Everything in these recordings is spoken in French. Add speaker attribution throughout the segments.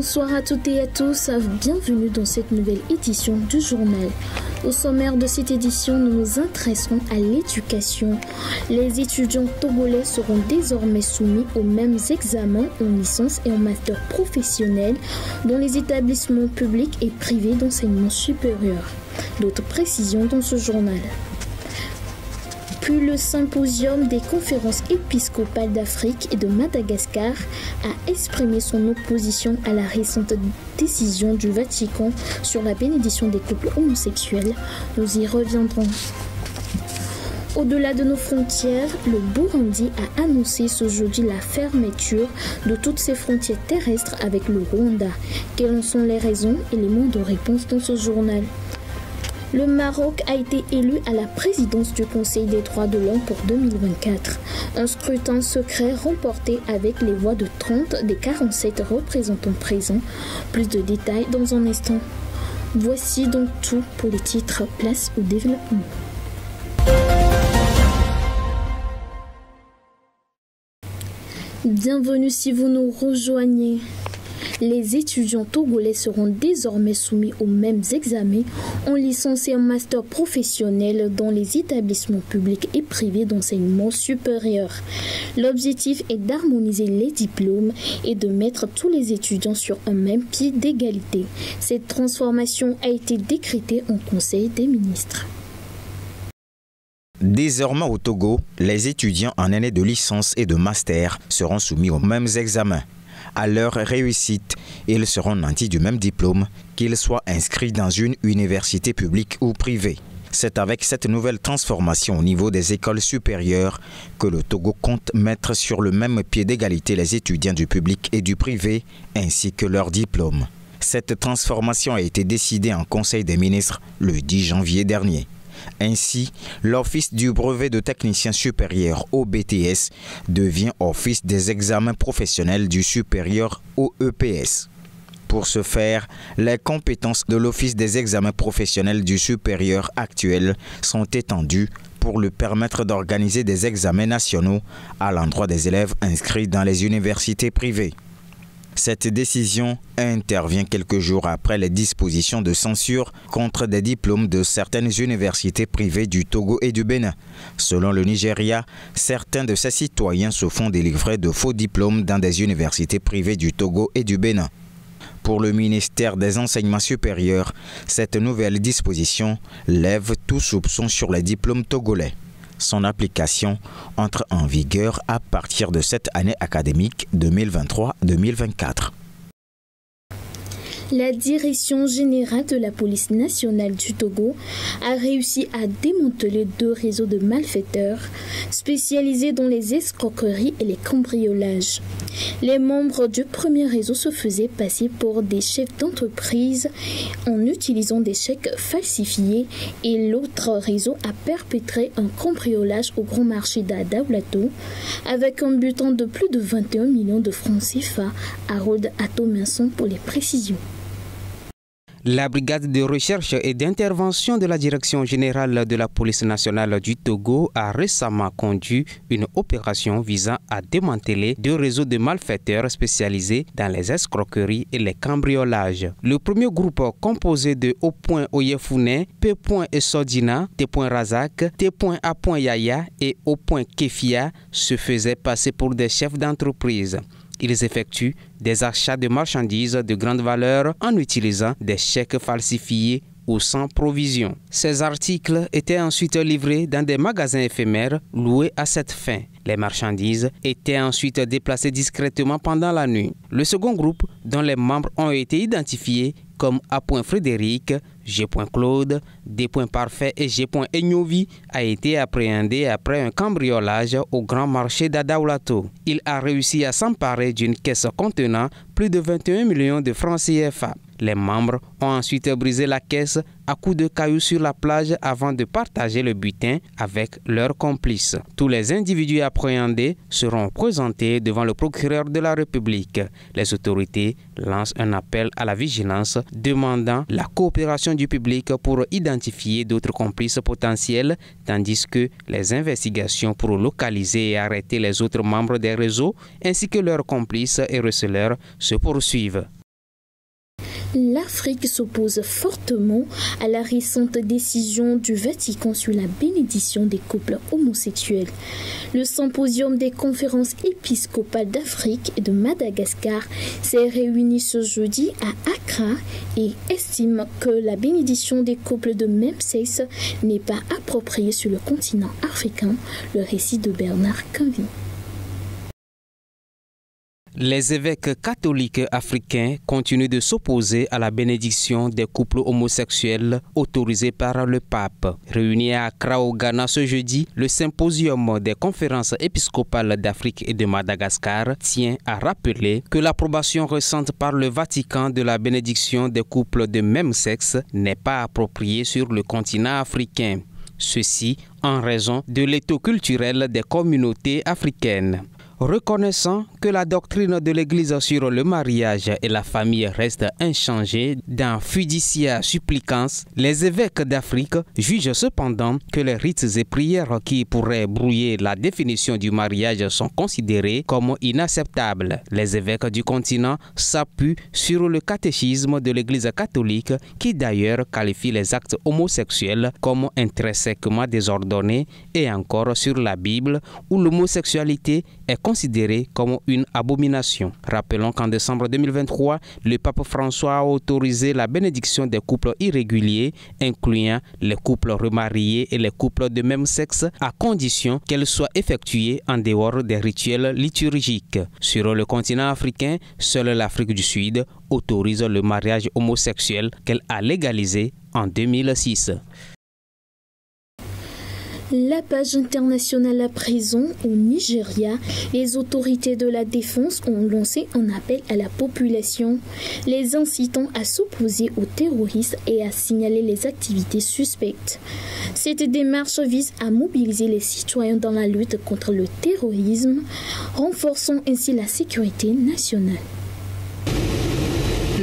Speaker 1: Bonsoir à toutes et à tous, bienvenue dans cette nouvelle édition du journal. Au sommaire de cette édition, nous nous intéresserons à l'éducation. Les étudiants togolais seront désormais soumis aux mêmes examens en licence et en master professionnel dans les établissements publics et privés d'enseignement supérieur. D'autres précisions dans ce journal. Puis le symposium des conférences épiscopales d'Afrique et de Madagascar a exprimé son opposition à la récente décision du Vatican sur la bénédiction des couples homosexuels. Nous y reviendrons. Au-delà de nos frontières, le Burundi a annoncé ce jeudi la fermeture de toutes ses frontières terrestres avec le Rwanda. Quelles en sont les raisons? Éléments de réponse dans ce journal. Le Maroc a été élu à la présidence du Conseil des droits de l'homme pour 2024. Un scrutin secret remporté avec les voix de 30 des 47 représentants présents. Plus de détails dans un instant. Voici donc tout pour les titres. Place au développement. Bienvenue si vous nous rejoignez. Les étudiants togolais seront désormais soumis aux mêmes examens en licence et en master professionnel dans les établissements publics et privés d'enseignement supérieur. L'objectif est d'harmoniser les diplômes et de mettre tous les étudiants sur un même pied d'égalité. Cette transformation a été décrétée en Conseil des ministres.
Speaker 2: Désormais au Togo, les étudiants en année de licence et de master seront soumis aux mêmes examens. À leur réussite, ils seront nantis du même diplôme, qu'ils soient inscrits dans une université publique ou privée. C'est avec cette nouvelle transformation au niveau des écoles supérieures que le Togo compte mettre sur le même pied d'égalité les étudiants du public et du privé, ainsi que leurs diplômes. Cette transformation a été décidée en Conseil des ministres le 10 janvier dernier. Ainsi, l'Office du brevet de technicien supérieur OBTS devient Office des examens professionnels du supérieur OEPS. Pour ce faire, les compétences de l'Office des examens professionnels du supérieur actuel sont étendues pour lui permettre d'organiser des examens nationaux à l'endroit des élèves inscrits dans les universités privées. Cette décision intervient quelques jours après les dispositions de censure contre des diplômes de certaines universités privées du Togo et du Bénin. Selon le Nigeria, certains de ses citoyens se font délivrer de faux diplômes dans des universités privées du Togo et du Bénin. Pour le ministère des Enseignements supérieurs, cette nouvelle disposition lève tout soupçon sur les diplômes togolais. Son application entre en vigueur à partir de cette année académique 2023-2024.
Speaker 1: La Direction générale de la police nationale du Togo a réussi à démanteler 2 réseaux de malfaiteurs spécialisés dans les escroqueries et les cambriolages. Les membres du premier réseau se faisaient passer pour des chefs d'entreprise en utilisant des chèques falsifiés et l'autre réseau a perpétré un cambriolage au grand marché d'Adaoulato avec un butin de plus de 21 millions de francs CFA. Harold Atominson pour les précisions.
Speaker 3: La brigade de recherche et d'intervention de la Direction générale de la police nationale du Togo a récemment conduit une opération visant à démanteler 2 réseaux de malfaiteurs spécialisés dans les escroqueries et les cambriolages. Le premier groupe, composé de O. Oyefune, P. Esodina, T. Razak, T. A. Yaya et O. Kefia, se faisait passer pour des chefs d'entreprise. Ils effectuent des achats de marchandises de grande valeur en utilisant des chèques falsifiés ou sans provision. Ces articles étaient ensuite livrés dans des magasins éphémères loués à cette fin. Les marchandises étaient ensuite déplacées discrètement pendant la nuit. Le second groupe, dont les membres ont été identifiés comme A. Frédéric, G. Claude, D. Parfait et G. Enyovi, a été appréhendé après un cambriolage au grand marché d'Adaoulato. Il a réussi à s'emparer d'une caisse contenant plus de 21 millions de francs CFA. Les membres ont ensuite brisé la caisse à coups de cailloux sur la plage avant de partager le butin avec leurs complices. Tous les individus appréhendés seront présentés devant le procureur de la République. Les autorités lancent un appel à la vigilance demandant la coopération du public pour identifier d'autres complices potentiels, tandis que les investigations pour localiser et arrêter les autres membres des réseaux ainsi que leurs complices et receleurs se poursuivent.
Speaker 1: L'Afrique s'oppose fortement à la récente décision du Vatican sur la bénédiction des couples homosexuels. Le symposium des conférences épiscopales d'Afrique et de Madagascar s'est réuni ce jeudi à Accra et estime que la bénédiction des couples de même sexe n'est pas appropriée sur le continent africain. Le récit de Bernard Canvi.
Speaker 3: Les évêques catholiques africains continuent de s'opposer à la bénédiction des couples homosexuels autorisés par le pape. Réuni à Accra au Ghana ce jeudi, le symposium des conférences épiscopales d'Afrique et de Madagascar tient à rappeler que l'approbation récente par le Vatican de la bénédiction des couples de même sexe n'est pas appropriée sur le continent africain. Ceci en raison de l'étau culturel des communautés africaines. Reconnaissant que la doctrine de l'Église sur le mariage et la famille reste inchangée dans Fiducia Supplicans, les évêques d'Afrique jugent cependant que les rites et prières qui pourraient brouiller la définition du mariage sont considérés comme inacceptables. Les évêques du continent s'appuient sur le catéchisme de l'Église catholique qui d'ailleurs qualifie les actes homosexuels comme intrinsèquement désordonnés et encore sur la Bible où l'homosexualité est considérée comme une abomination. Rappelons qu'en décembre 2023, le pape François a autorisé la bénédiction des couples irréguliers, incluant les couples remariés et les couples de même sexe, à condition qu'elles soient effectuées en dehors des rituels liturgiques. Sur le continent africain, seule l'Afrique du Sud autorise le mariage homosexuel qu'elle a légalisé en 2006.
Speaker 1: La page internationale à présent au Nigeria, les autorités de la défense ont lancé un appel à la population, les incitant à s'opposer aux terroristes et à signaler les activités suspectes. Cette démarche vise à mobiliser les citoyens dans la lutte contre le terrorisme, renforçant ainsi la sécurité nationale.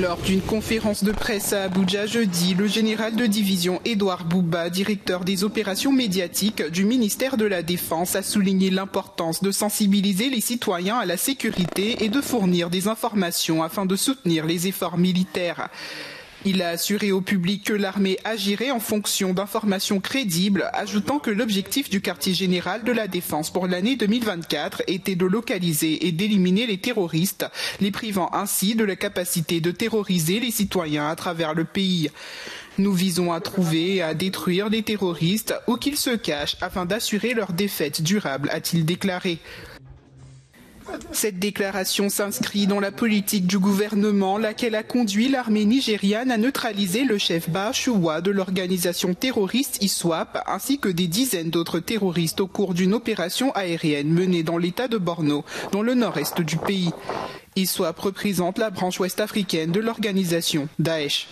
Speaker 4: Lors d'une conférence de presse à Abuja jeudi, le général de division Edouard Bouba, directeur des opérations médiatiques du ministère de la Défense, a souligné l'importance de sensibiliser les citoyens à la sécurité et de fournir des informations afin de soutenir les efforts militaires. Il a assuré au public que l'armée agirait en fonction d'informations crédibles, ajoutant que l'objectif du quartier général de la Défense pour l'année 2024 était de localiser et d'éliminer les terroristes, les privant ainsi de la capacité de terroriser les citoyens à travers le pays. Nous visons à trouver et à détruire les terroristes où qu'ils se cachent afin d'assurer leur défaite durable, a-t-il déclaré. Cette déclaration s'inscrit dans la politique du gouvernement, laquelle a conduit l'armée nigériane à neutraliser le chef Baachoua de l'organisation terroriste ISWAP, ainsi que des dizaines d'autres terroristes au cours d'une opération aérienne menée dans l'état de Borno, dans le nord-est du pays. ISWAP représente la branche ouest-africaine de l'organisation Daesh.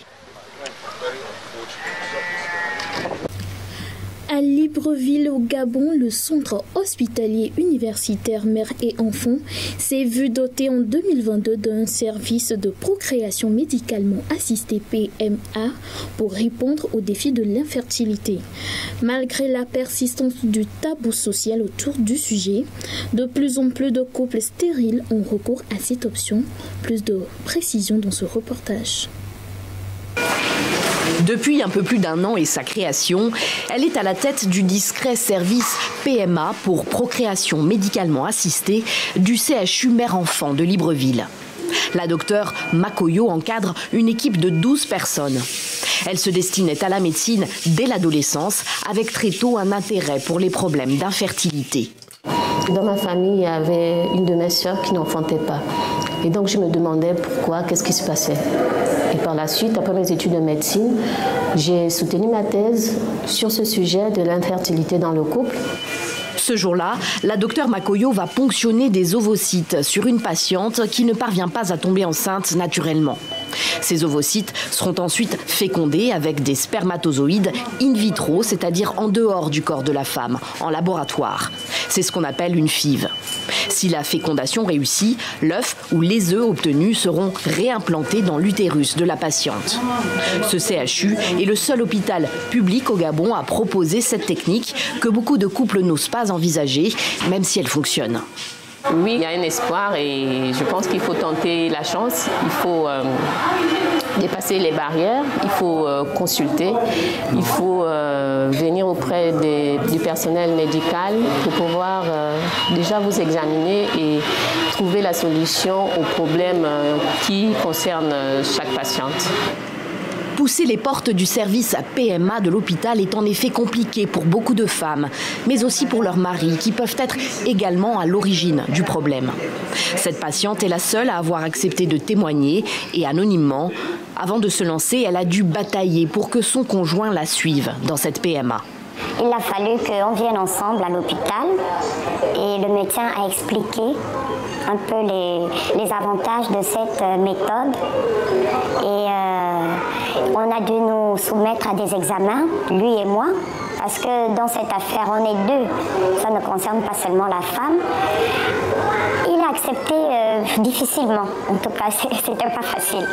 Speaker 1: À Libreville, au Gabon, le centre hospitalier universitaire mère et enfants s'est vu doté en 2022 d'un service de procréation médicalement assistée PMA pour répondre aux défis de l'infertilité. Malgré la persistance du tabou social autour du sujet, de plus en plus de couples stériles ont recours à cette option. Plus de précisions dans ce reportage.
Speaker 5: Depuis un peu plus d'un an et sa création, elle est à la tête du discret service PMA pour procréation médicalement assistée du CHU Mère-Enfant de Libreville. La docteure Makoyo encadre une équipe de 12 personnes. Elle se destinait à la médecine dès l'adolescence, avec très tôt un intérêt pour les problèmes d'infertilité.
Speaker 6: Dans ma famille, il y avait une de mes sœurs qui n'enfantait pas. Et donc je me demandais pourquoi, qu'est-ce qui se passait. Et par la suite, après mes études de médecine, j'ai soutenu ma thèse sur ce sujet de l'infertilité dans le couple.
Speaker 5: Ce jour-là, la docteure Makoyo va ponctionner des ovocytes sur une patiente qui ne parvient pas à tomber enceinte naturellement. Ces ovocytes seront ensuite fécondés avec des spermatozoïdes in vitro, c'est-à-dire en dehors du corps de la femme, en laboratoire. C'est ce qu'on appelle une FIV. Si la fécondation réussit, l'œuf ou les œufs obtenus seront réimplantés dans l'utérus de la patiente. Ce CHU est le seul hôpital public au Gabon à proposer cette technique que beaucoup de couples n'osent pas envisager, même si elle fonctionne.
Speaker 6: Oui, il y a un espoir et je pense qu'il faut tenter la chance. Il faut dépasser les barrières, il faut consulter, il faut venir auprès du personnel médical pour pouvoir déjà vous examiner et trouver la solution aux problèmes qui concernent chaque patiente.
Speaker 5: Pousser les portes du service PMA de l'hôpital est en effet compliqué pour beaucoup de femmes, mais aussi pour leurs maris qui peuvent être également à l'origine du problème. Cette patiente est la seule à avoir accepté de témoigner et anonymement. Avant de se lancer, elle a dû batailler pour que son conjoint la suive dans cette PMA.
Speaker 7: Il a fallu qu'on vienne ensemble à l'hôpital et le médecin a expliqué un peu les avantages de cette méthode. Et on a dû nous soumettre à des examens, lui et moi, parce que dans cette affaire, on est deux. Ça ne concerne pas seulement la femme. Il a accepté difficilement. En tout cas, c'était pas facile.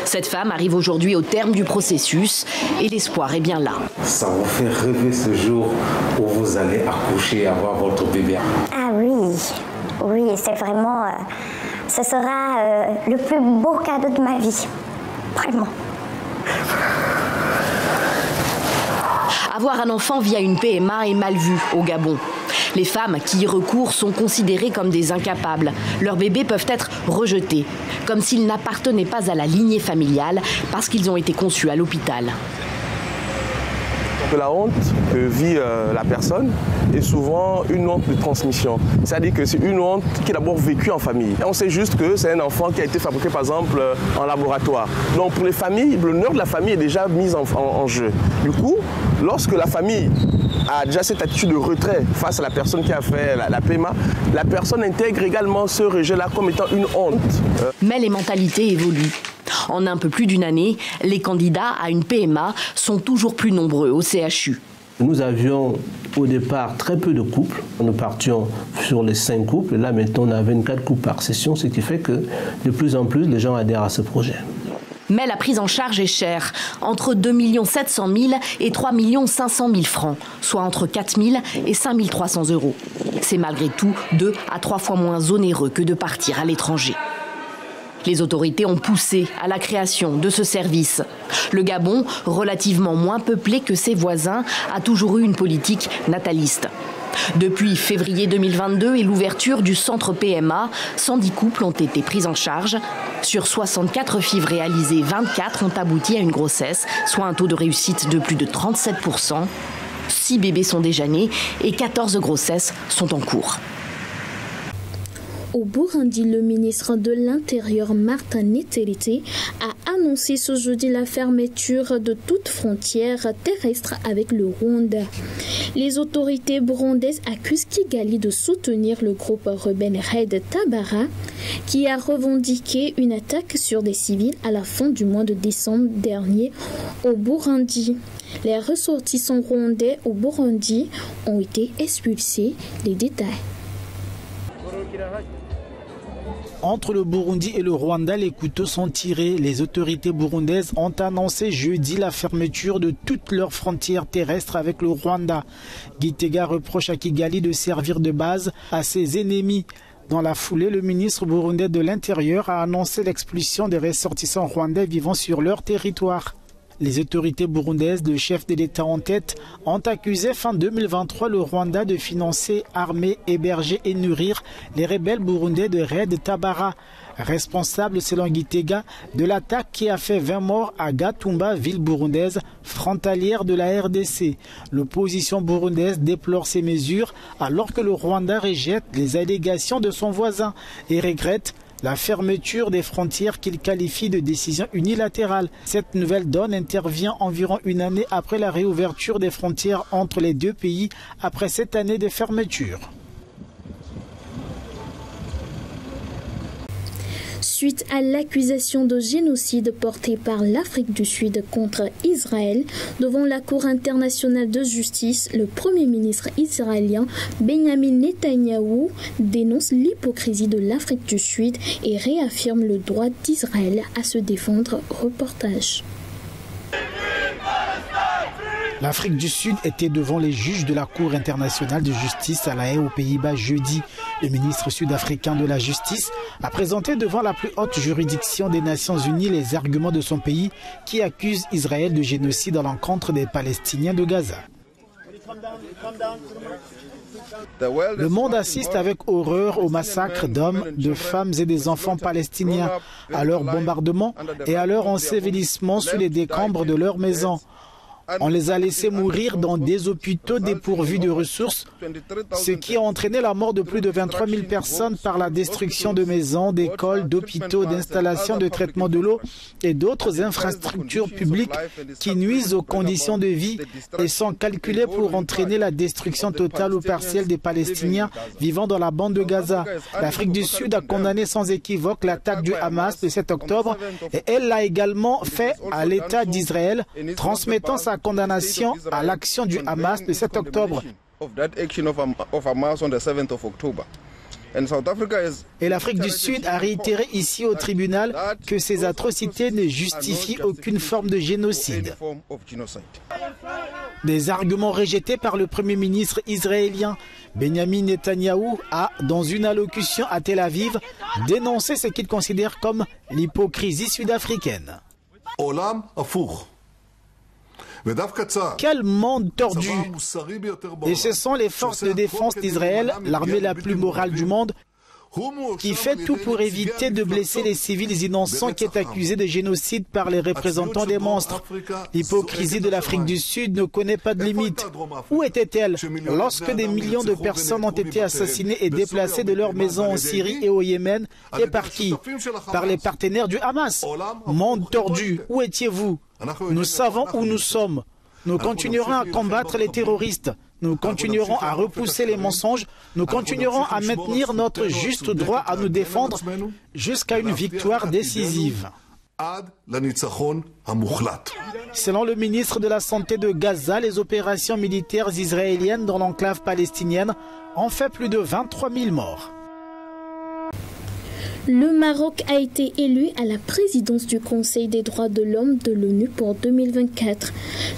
Speaker 5: Cette femme arrive aujourd'hui au terme du processus et l'espoir est bien là.
Speaker 8: Ça vous fait rêver ce jour où vous allez accoucher et avoir votre bébé?
Speaker 7: Ah oui, oui, c'est vraiment... ce sera le plus beau cadeau de ma vie. Vraiment.
Speaker 5: Avoir un enfant via une PMA est mal vu au Gabon. Les femmes qui y recourent sont considérées comme des incapables. Leurs bébés peuvent être rejetés, comme s'ils n'appartenaient pas à la lignée familiale parce qu'ils ont été conçus à l'hôpital.
Speaker 9: La honte que vit la personne est souvent une honte de transmission. C'est-à-dire que c'est une honte qui est d'abord vécue en famille. Et on sait juste que c'est un enfant qui a été fabriqué par exemple en laboratoire. Donc pour les familles, l'honneur de la famille est déjà mis en jeu. Du coup, lorsque la famille a déjà cette attitude de retrait face à la personne qui a fait la PMA, la personne intègre également ce rejet-là comme étant une honte.
Speaker 5: Mais les mentalités évoluent. En un peu plus d'une année, les candidats à une PMA sont toujours plus nombreux au CHU.
Speaker 10: Nous avions au départ très peu de couples. Nous partions sur les 5 couples. Là maintenant, on a 24 couples par session, ce qui fait que de plus en plus, les gens adhèrent à ce projet.
Speaker 5: Mais la prise en charge est chère, entre 2 700 000 et 3 500 000 francs, soit entre 4 000 et 5 300 €. C'est malgré tout 2 à 3 fois moins onéreux que de partir à l'étranger. Les autorités ont poussé à la création de ce service. Le Gabon, relativement moins peuplé que ses voisins, a toujours eu une politique nataliste. Depuis février 2022 et l'ouverture du centre PMA, 110 couples ont été pris en charge. Sur 64 FIV réalisées, 24 ont abouti à une grossesse, soit un taux de réussite de plus de 37%. 6 bébés sont déjà nés et 14 grossesses sont en cours.
Speaker 1: Au Burundi, le ministre de l'Intérieur, Martin Niterite, a annoncé ce jeudi la fermeture de toute frontière terrestre avec le Rwanda. Les autorités burundaises accusent Kigali de soutenir le groupe rebelle Red Tabara, qui a revendiqué une attaque sur des civils à la fin du mois de décembre dernier au Burundi. Les ressortissants rwandais au Burundi ont été expulsés. Les détails.
Speaker 11: Entre le Burundi et le Rwanda, les couteaux sont tirés. Les autorités burundaises ont annoncé jeudi la fermeture de toutes leurs frontières terrestres avec le Rwanda. Gitega reproche à Kigali de servir de base à ses ennemis. Dans la foulée, le ministre burundais de l'Intérieur a annoncé l'expulsion des ressortissants rwandais vivant sur leur territoire. Les autorités burundaises, le chef de l'État en tête, ont accusé fin 2023 le Rwanda de financer, armer, héberger et nourrir les rebelles burundais de Red Tabara, responsable selon Gitega de l'attaque qui a fait 20 morts à Gatumba, ville burundaise frontalière de la RDC. L'opposition burundaise déplore ces mesures alors que le Rwanda rejette les allégations de son voisin et regrette la fermeture des frontières qu'il qualifie de décision unilatérale. Cette nouvelle donne intervient environ une année après la réouverture des frontières entre les deux pays après cette année de fermeture.
Speaker 1: Suite à l'accusation de génocide portée par l'Afrique du Sud contre Israël devant la Cour internationale de justice, le Premier ministre israélien Benjamin Netanyahou dénonce l'hypocrisie de l'Afrique du Sud et réaffirme le droit d'Israël à se défendre. Reportage.
Speaker 11: L'Afrique du Sud était devant les juges de la Cour internationale de justice à La Haye aux Pays-Bas jeudi. Le ministre sud-africain de la Justice a présenté devant la plus haute juridiction des Nations Unies les arguments de son pays qui accuse Israël de génocide à l'encontre des Palestiniens de Gaza. Le monde assiste avec horreur au massacre d'hommes, de femmes et des enfants palestiniens, à leur bombardement et à leur ensevelissement sous les décombres de leurs maisons. On les a laissés mourir dans des hôpitaux dépourvus de ressources, ce qui a entraîné la mort de plus de 23 000 personnes par la destruction de maisons, d'écoles, d'hôpitaux, d'installations de traitement de l'eau et d'autres infrastructures publiques qui nuisent aux conditions de vie et sont calculées pour entraîner la destruction totale ou partielle des Palestiniens vivant dans la bande de Gaza. L'Afrique du Sud a condamné sans équivoque l'attaque du Hamas le 7 octobre et elle l'a également fait à l'État d'Israël, transmettant sa condamnation à l'action du Hamas le 7 octobre. Et l'Afrique du Sud a réitéré ici au tribunal que ces atrocités ne justifient aucune forme de génocide. Des arguments rejetés par le Premier ministre israélien Benjamin Netanyahou a, dans une allocution à Tel Aviv, dénoncé ce qu'il considère comme l'hypocrisie sud-africaine. Quel monde tordu! Et ce sont les forces de défense d'Israël, l'armée la plus morale du monde, qui fait tout pour éviter de blesser les civils innocents qui est accusé de génocide par les représentants des monstres. L'hypocrisie de l'Afrique du Sud ne connaît pas de limite. Où était-elle lorsque des millions de personnes ont été assassinées et déplacées de leurs maisons en Syrie et au Yémen? Et par qui? Par les partenaires du Hamas. Monde tordu, où étiez-vous? Nous savons où nous sommes. Nous continuerons à combattre les terroristes. Nous continuerons à repousser les mensonges. Nous continuerons à maintenir notre juste droit à nous défendre jusqu'à une victoire décisive. Selon le ministre de la Santé de Gaza, les opérations militaires israéliennes dans l'enclave palestinienne ont fait plus de 23 000 morts.
Speaker 1: Le Maroc a été élu à la présidence du Conseil des droits de l'homme de l'ONU pour 2024.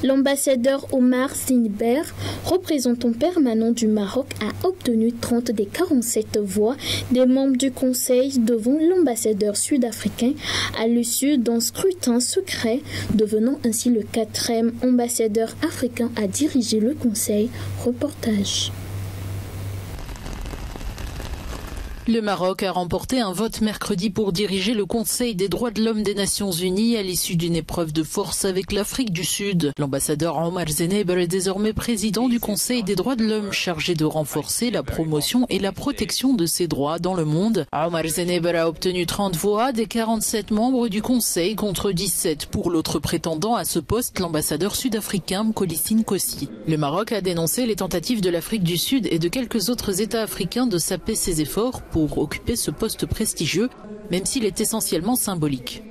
Speaker 1: L'ambassadeur Omar Sinber, représentant permanent du Maroc, a obtenu 30 des 47 voix des membres du Conseil devant l'ambassadeur sud-africain à l'issue d'un scrutin secret, devenant ainsi le 4e ambassadeur africain à diriger le Conseil. Reportage.
Speaker 12: Le Maroc a remporté un vote mercredi pour diriger le Conseil des droits de l'homme des Nations Unies à l'issue d'une épreuve de force avec l'Afrique du Sud. L'ambassadeur Omar Zeneber est désormais président du Conseil des droits de l'homme chargé de renforcer la promotion et la protection de ces droits dans le monde. Omar Zeneber a obtenu 30 voix des 47 membres du Conseil contre 17 pour l'autre prétendant à ce poste, l'ambassadeur sud-africain Mkolisi Nkosi. Le Maroc a dénoncé les tentatives de l'Afrique du Sud et de quelques autres États africains de saper ses efforts pour occuper ce poste prestigieux, même s'il est essentiellement symbolique.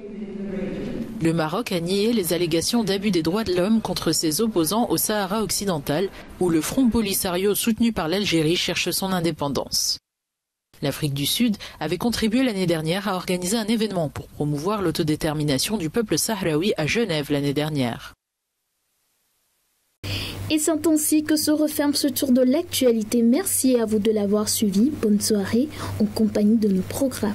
Speaker 12: Le Maroc a nié les allégations d'abus des droits de l'homme contre ses opposants au Sahara occidental, où le Front Polisario soutenu par l'Algérie cherche son indépendance. L'Afrique du Sud avait contribué l'année dernière à organiser un événement pour promouvoir l'autodétermination du peuple sahraoui à Genève l'année dernière.
Speaker 1: Et c'est ainsi que se referme ce tour de l'actualité. Merci à vous de l'avoir suivi. Bonne soirée en compagnie de nos programmes.